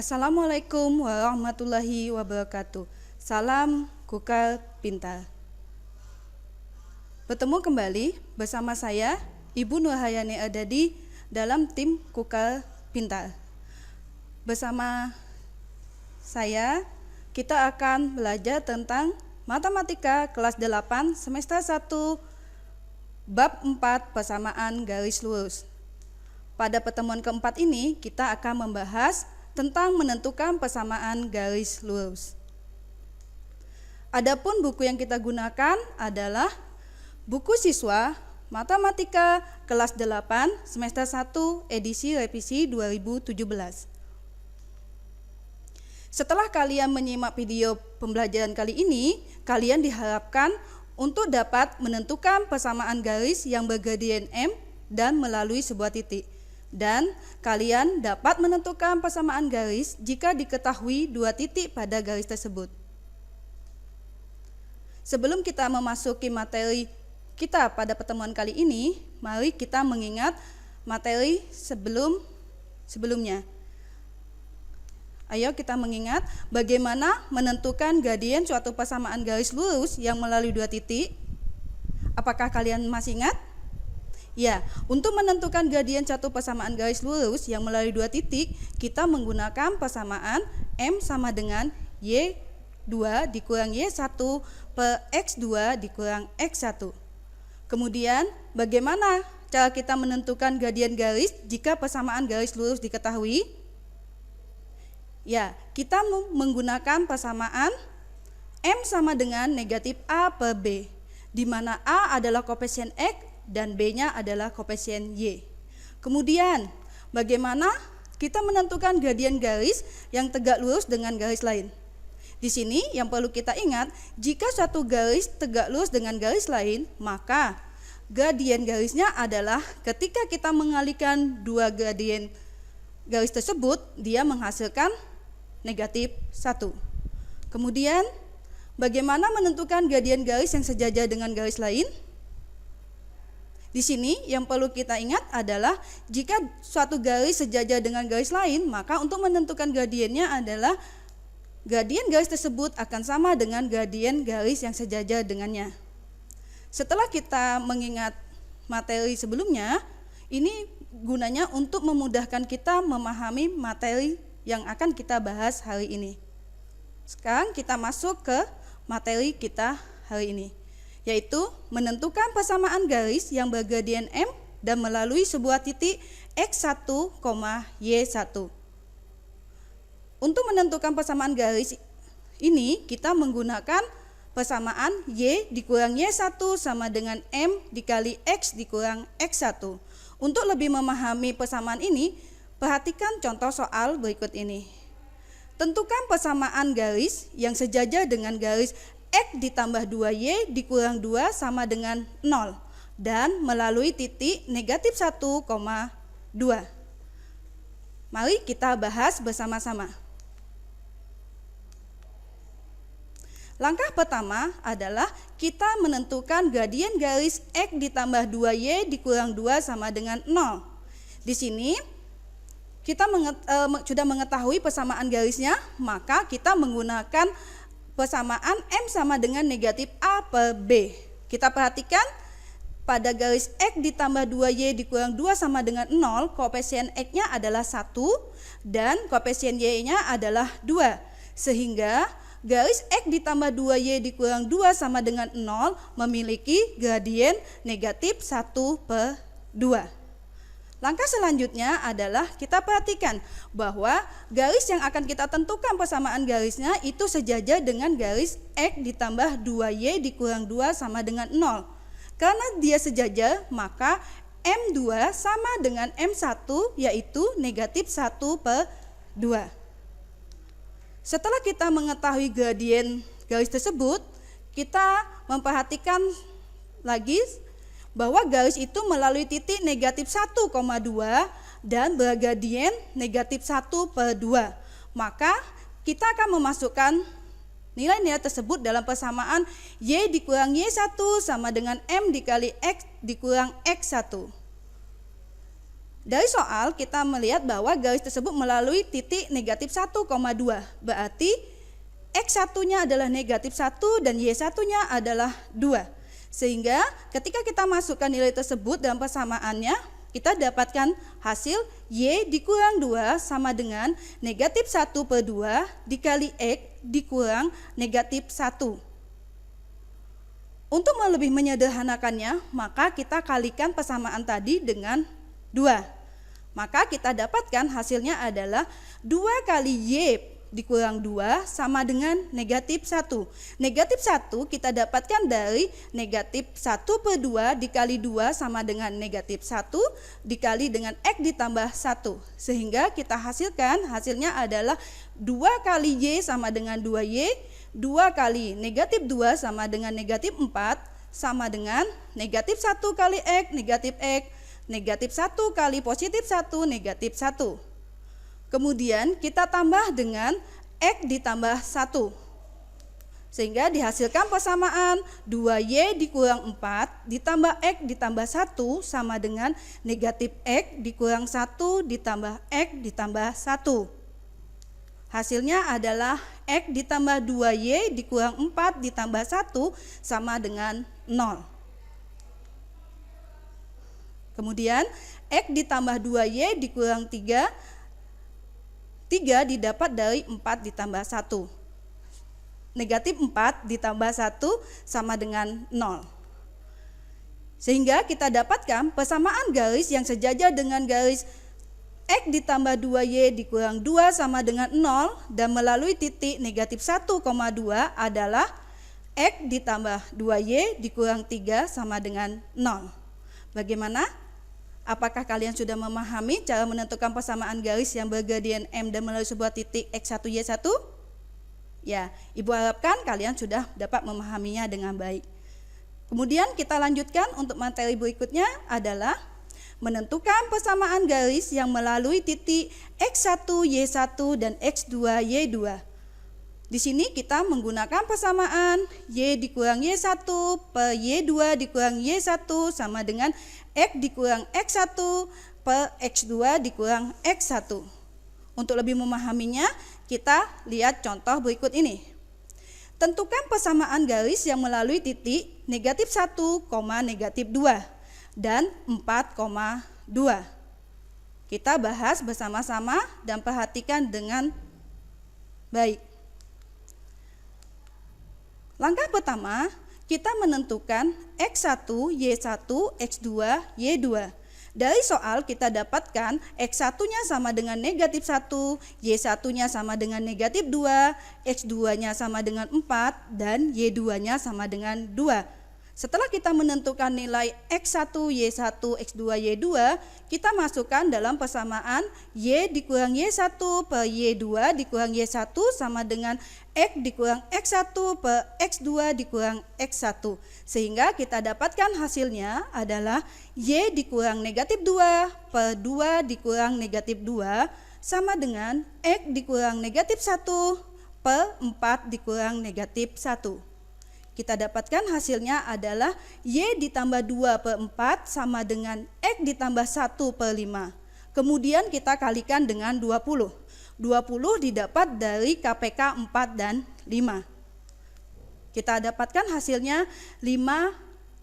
Assalamualaikum warahmatullahi wabarakatuh. Salam Kukal Pintar. Bertemu kembali bersama saya, Ibu Nurhayani Ardadi dalam tim Kukal Pintar. Bersama saya, kita akan belajar tentang Matematika kelas 8 semester 1 bab 4 persamaan garis lurus. Pada pertemuan keempat ini, kita akan membahas tentang menentukan persamaan garis lurus. Adapun buku yang kita gunakan adalah buku siswa Matematika kelas 8 semester 1 edisi revisi 2017. Setelah kalian menyimak video pembelajaran kali ini, kalian diharapkan untuk dapat menentukan persamaan garis yang bergradien M dan melalui sebuah titik. Dan kalian dapat menentukan persamaan garis jika diketahui dua titik pada garis tersebut. Sebelum kita memasuki materi kita pada pertemuan kali ini, mari kita mengingat materi sebelumnya. Ayo kita mengingat bagaimana menentukan gradien suatu persamaan garis lurus yang melalui dua titik. Apakah kalian masih ingat? Ya, untuk menentukan gradien satu persamaan garis lurus yang melalui dua titik, kita menggunakan persamaan M sama dengan Y2 dikurang Y1 per X2 dikurang X1. Kemudian, bagaimana cara kita menentukan gradien garis jika persamaan garis lurus diketahui? Ya, kita menggunakan persamaan M sama dengan negatif A per B, di mana A adalah koefisien X dan B-nya adalah koefisien Y. Kemudian, bagaimana kita menentukan gradien garis yang tegak lurus dengan garis lain? Di sini yang perlu kita ingat, jika suatu garis tegak lurus dengan garis lain, maka gradien garisnya adalah ketika kita mengalihkan dua gradien garis tersebut, dia menghasilkan negatif 1. Kemudian, bagaimana menentukan gradien garis yang sejajar dengan garis lain? Di sini yang perlu kita ingat adalah jika suatu garis sejajar dengan garis lain, maka untuk menentukan gradiennya adalah gradien garis tersebut akan sama dengan gradien garis yang sejajar dengannya. Setelah kita mengingat materi sebelumnya, ini gunanya untuk memudahkan kita memahami materi yang akan kita bahas hari ini. Sekarang kita masuk ke materi kita hari ini, yaitu menentukan persamaan garis yang bergradien M dan melalui sebuah titik X1, Y1. Untuk menentukan persamaan garis ini, kita menggunakan persamaan Y dikurang Y1 sama dengan M dikali X dikurang X1. Untuk lebih memahami persamaan ini, perhatikan contoh soal berikut ini. Tentukan persamaan garis yang sejajar dengan garis X ditambah 2Y dikurang 2 sama dengan 0 dan melalui titik negatif 1, 2. Mari kita bahas bersama-sama. Langkah pertama adalah kita menentukan gradien garis X ditambah 2Y dikurang 2 sama dengan 0. Di sini kita sudah mengetahui persamaan garisnya, maka kita menggunakan persamaan M sama dengan negatif A per B. Kita perhatikan pada garis X ditambah 2Y dikurang 2 sama dengan 0, koefisien X-nya adalah 1 dan koefisien Y-nya adalah 2. Sehingga garis X ditambah 2Y dikurang 2 sama dengan 0 memiliki gradien negatif 1 per 2. Langkah selanjutnya adalah kita perhatikan bahwa garis yang akan kita tentukan persamaan garisnya itu sejajar dengan garis X ditambah 2Y dikurang 2 sama dengan 0. Karena dia sejajar, maka M2 sama dengan M1 yaitu negatif 1 per 2. Setelah kita mengetahui gradien garis tersebut, kita memperhatikan lagi bahwa garis itu melalui titik negatif 1,2 dan bergradien negatif 1 per 2. Maka kita akan memasukkan nilai-nilai tersebut dalam persamaan Y dikurang Y1 sama dengan M dikali X dikurang X1. Dari soal kita melihat bahwa garis tersebut melalui titik negatif 1,2. Berarti X1-nya adalah negatif 1 dan Y1-nya adalah 2. Sehingga ketika kita masukkan nilai tersebut dalam persamaannya, kita dapatkan hasil Y dikurang 2 sama dengan negatif 1 per 2 dikali X dikurang negatif 1. Untuk lebih menyederhanakannya, maka kita kalikan persamaan tadi dengan 2. Maka kita dapatkan hasilnya adalah 2 kali Y dikurang 2 sama dengan negatif 1. Negatif 1 kita dapatkan dari negatif 1 per 2 dikali 2 sama dengan negatif 1 dikali dengan X ditambah 1. Sehingga kita hasilnya adalah 2 kali Y sama dengan 2Y, 2 kali negatif 2 sama dengan negatif 4 sama dengan negatif 1 kali X, negatif 1 kali positif 1, negatif 1. Kemudian kita tambah dengan X ditambah 1. Sehingga dihasilkan persamaan 2Y dikurang 4 ditambah X ditambah 1 sama dengan negatif X dikurang 1 ditambah X ditambah 1. Hasilnya adalah X ditambah 2Y dikurang 4 ditambah 1 sama dengan 0. Kemudian X ditambah 2Y dikurang 3, 3 didapat dari 4 ditambah 1. Negatif 4 ditambah 1 sama dengan 0. Sehingga kita dapatkan persamaan garis yang sejajar dengan garis X ditambah 2Y dikurang 2 sama dengan 0 dan melalui titik negatif 1,2 adalah X ditambah 2Y dikurang 3 sama dengan 0. Bagaimana? Apakah kalian sudah memahami cara menentukan persamaan garis yang bergradien M dan melalui sebuah titik X1, Y1? Ya, Ibu harapkan kalian sudah dapat memahaminya dengan baik. Kemudian kita lanjutkan untuk materi berikutnya adalah menentukan persamaan garis yang melalui titik X1, Y1 dan X2, Y2. Di sini kita menggunakan persamaan Y dikurang Y1 per Y2 dikurang Y1 sama dengan X dikurang X1 per X2 dikurang X1. Untuk lebih memahaminya, kita lihat contoh berikut ini. Tentukan persamaan garis yang melalui titik negatif 1, negatif 2 dan 4,2. Kita bahas bersama-sama dan perhatikan dengan baik. Langkah pertama, kita menentukan X1, Y1, X2, Y2. Dari soal kita dapatkan X1-nya sama dengan negatif 1, Y1-nya sama dengan negatif 2, X2-nya sama dengan 4, dan Y2-nya sama dengan 2. Setelah kita menentukan nilai X1, Y1, X2, Y2, kita masukkan dalam persamaan Y dikurang Y1 per Y2 dikurang Y1 sama dengan X dikurang X1 per X2 dikurang X1. Sehingga kita dapatkan hasilnya adalah Y dikurang negatif 2 per 2 dikurang negatif 2 sama dengan X dikurang negatif 1 per 4 dikurang negatif 1. Kita dapatkan hasilnya adalah Y ditambah 2 per 4 sama dengan X ditambah 1 per 5. Kemudian kita kalikan dengan 20. 20 didapat dari KPK 4 dan 5. Kita dapatkan hasilnya 5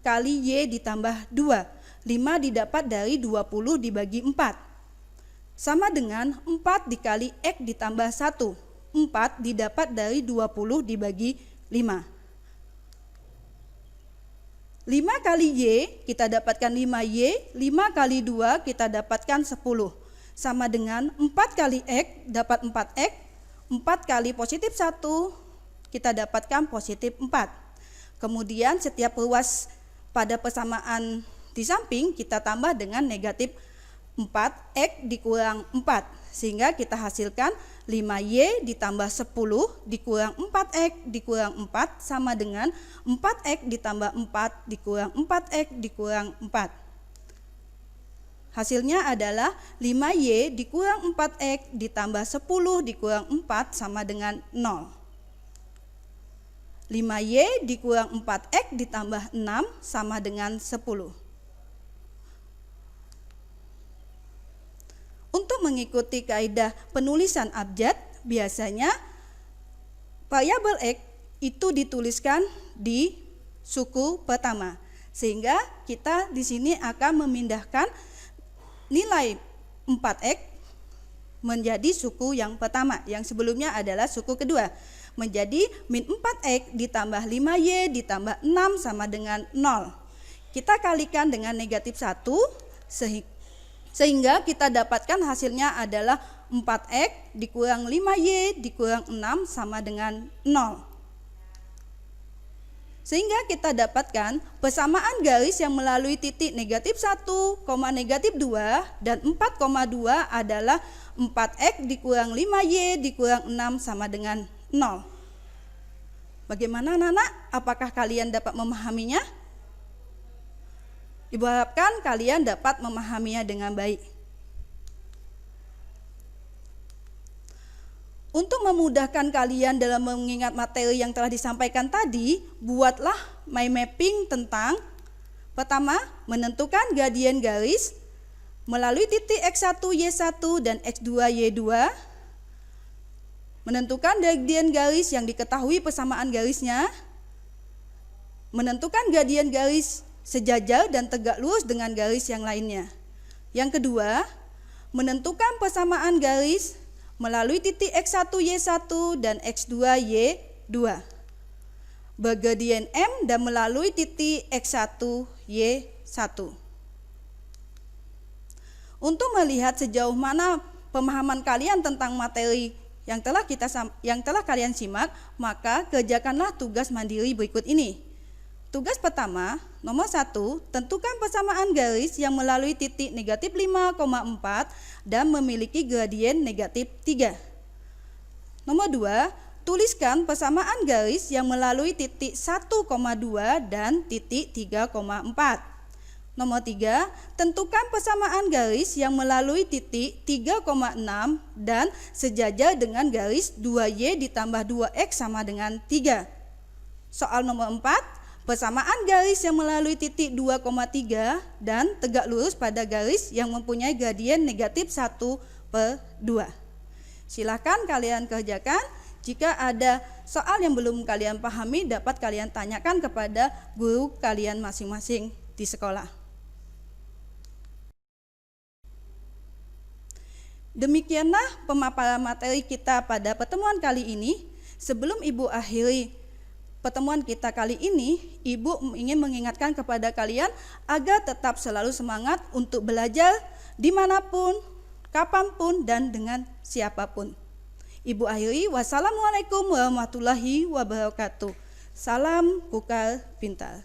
kali Y ditambah 2. 5 didapat dari 20 dibagi 4. Sama dengan 4 dikali X ditambah 1. 4 didapat dari 20 dibagi 5. 5 kali Y kita dapatkan 5Y, 5 kali 2 kita dapatkan 10. Sama dengan 4 kali X dapat 4X, 4 kali positif 1 kita dapatkan positif 4. Kemudian setiap ruas pada persamaan di samping kita tambah dengan negatif 4X dikurang 4. Sehingga kita hasilkan 5Y ditambah 10 dikurang 4X dikurang 4 sama dengan 4X ditambah 4 dikurang 4X dikurang 4. Hasilnya adalah 5Y dikurang 4X ditambah 10 dikurang 4 sama dengan 0. 5Y dikurang 4X ditambah 6 sama dengan 10. Untuk mengikuti kaidah penulisan abjad, biasanya variabel X itu dituliskan di suku pertama. Sehingga kita di sini akan memindahkan nilai 4X menjadi suku yang pertama, yang sebelumnya adalah suku kedua. Menjadi min 4X ditambah 5Y ditambah 6 sama dengan 0. Kita kalikan dengan negatif 1, sehingga kita dapatkan hasilnya adalah 4X dikurang 5Y dikurang 6 sama dengan 0. Sehingga kita dapatkan persamaan garis yang melalui titik negatif 1, negatif 2 dan 4,2 adalah 4X dikurang 5Y dikurang 6 sama dengan 0. Bagaimana anak-anak? Apakah kalian dapat memahaminya? Ibu harapkan kalian dapat memahaminya dengan baik. Untuk memudahkan kalian dalam mengingat materi yang telah disampaikan tadi, buatlah mind mapping tentang pertama, menentukan gradien garis melalui titik X1, Y1 dan X2, Y2. Menentukan gradien garis yang diketahui persamaan garisnya. Menentukan gradien garis sejajar dan tegak lurus dengan garis yang lainnya. Yang kedua, menentukan persamaan garis melalui titik X1, Y1 dan X2, Y2. Bergradien M dan melalui titik X1, Y1. Untuk melihat sejauh mana pemahaman kalian tentang materi yang telah kalian simak, maka kerjakanlah tugas mandiri berikut ini. Tugas pertama, nomor 1, tentukan persamaan garis yang melalui titik negatif 5,4 dan memiliki gradien negatif 3. Nomor 2, tuliskan persamaan garis yang melalui titik 1,2 dan titik 3,4. Nomor 3, tentukan persamaan garis yang melalui titik 3,6 dan sejajar dengan garis 2Y ditambah 2X sama dengan 3. Soal nomor 4, persamaan garis yang melalui titik 2,3 dan tegak lurus pada garis yang mempunyai gradien negatif 1/2. Silakan kalian kerjakan. Jika ada soal yang belum kalian pahami, dapat kalian tanyakan kepada guru kalian masing-masing di sekolah. Demikianlah pemaparan materi kita pada pertemuan kali ini. Sebelum Ibu akhiri pertemuan kita kali ini, Ibu ingin mengingatkan kepada kalian agar tetap selalu semangat untuk belajar dimanapun, kapanpun, dan dengan siapapun. Ibu akhiri, wassalamualaikum warahmatullahi wabarakatuh. Salam Kukar Pintar.